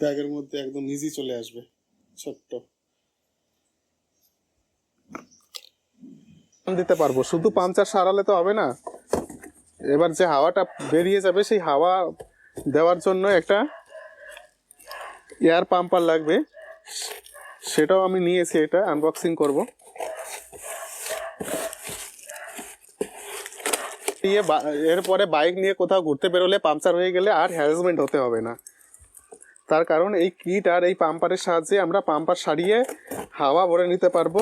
ব্যাগের মধ্যে একদম ইজি চলে আসবে। ছোট্ট দিতে পারবো, শুধু পাংচার সারালে তো হবে না। এবার যে হাওয়াটা বেরিয়ে যাবে সেই হাওয়া দেওয়ার জন্য একটা এয়ার পাম্পার লাগবে, সেটাও আমি নিয়েছি, এটা আনবক্সিং করব। এরপরে বাইক নিয়ে কোথাও ঘুরতে বেরোলে পাংচার হয়ে গেলে আর হ্যারাসমেন্ট হতে হবে না। তার কারণ এই কিট আর এই পাম্পারের সাহায্যে আমরা পাম্পার সারিয়ে হাওয়া ভরে নিতে পারবো।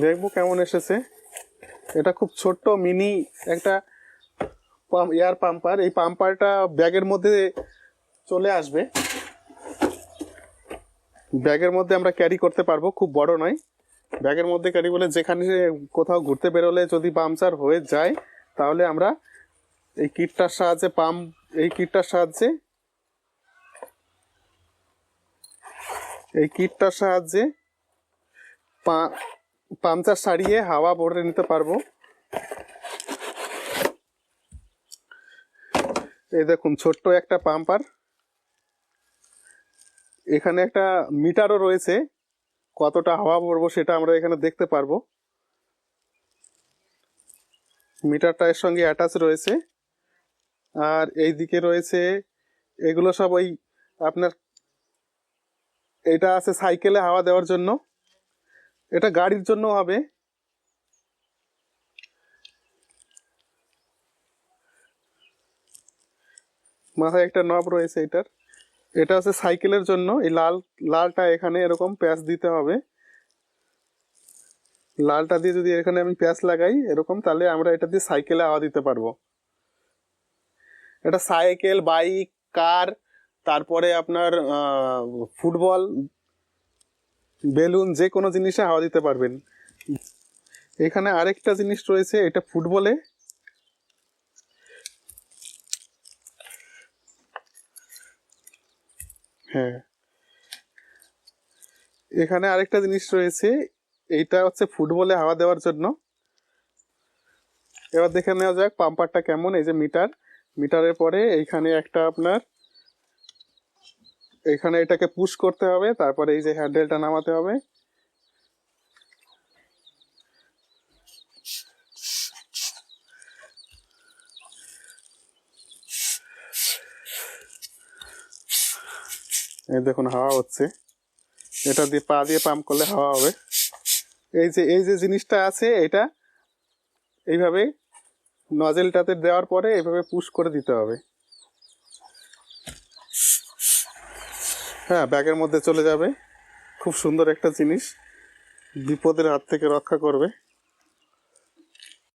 দেখবো কেমন এসেছে। এটা খুব ছোট্ট মিনি একটা এয়ার পাম্পার। এই পাম্পারটা ব্যাগের মধ্যে চলে আসবে, ব্যাগের মধ্যে আমরা ক্যারি করতে পারবো, খুব বড় নয়। ব্যাগের মধ্যে ক্যারি করলে যেখানে কোথাও ঘুরতে বেরোলে যদি পাংচার হয়ে যায় তাহলে আমরা এই কিটটার সাহায্যে পাংচার সারিয়ে হাওয়া ভরে নিতে পারবো। এই দেখুন ছোট্ট একটা পাম্পার, এখানে একটা মিটারও রয়েছে, কতটা হাওয়া ভরবো সেটা আমরা এখানে দেখতে পারবো। মিটারটা এর সঙ্গে অ্যাটাচ রয়েছে। আর এই দিকে রয়েছে এগুলো সব ওই আপনার, এটা আছে সাইকেলে হাওয়া দেওয়ার জন্য, এটা গাড়ির জন্য হবে। মাথায় একটা নব রয়েছে এটার, এটা আছে সাইকেলের জন্য। এই লালটা এখানে এরকম প্যাচ দিতে হবে, লালটা দিয়ে যদি এখানে আমি প্যাচ লাগাই এরকম, তাহলে আমরা এটা দিয়ে সাইকেলে হাওয়া দিতে পারবো। এটা সাইকেল, বাইক, কার, তারপরে আপনার ফুটবল, বেলুন, যে কোনো জিনিসে হাওয়া দিতে পারবেন। এখানে আরেকটা জিনিস রয়েছে, এটা ফুটবলে, হ্যাঁ এখানে আরেকটা জিনিস রয়েছে, এইটা হচ্ছে ফুটবলে হাওয়া দেওয়ার জন্য। এবার দেখে নেওয়া যাক পাম্পারটা কেমন। এই যে মিটারের পরে এইখানে একটা আপনার, এখানে এটাকে পুশ করতে হবে, তারপরে এই যে হ্যান্ডেলটা নামাতে হবে। এই দেখুন হাওয়া হচ্ছে, এটা দিয়ে পা দিয়ে পাম্প করলে হাওয়া হবে। এই যে জিনিসটা আছে, এটা এইভাবে নজেলটাতে দেওয়ার পরে এইভাবে পুশ করে দিতে হবে। হ্যাঁ, ব্যাগের মধ্যে চলে যাবে। খুব সুন্দর একটা জিনিস, বিপদের হাত থেকে রক্ষা করবে।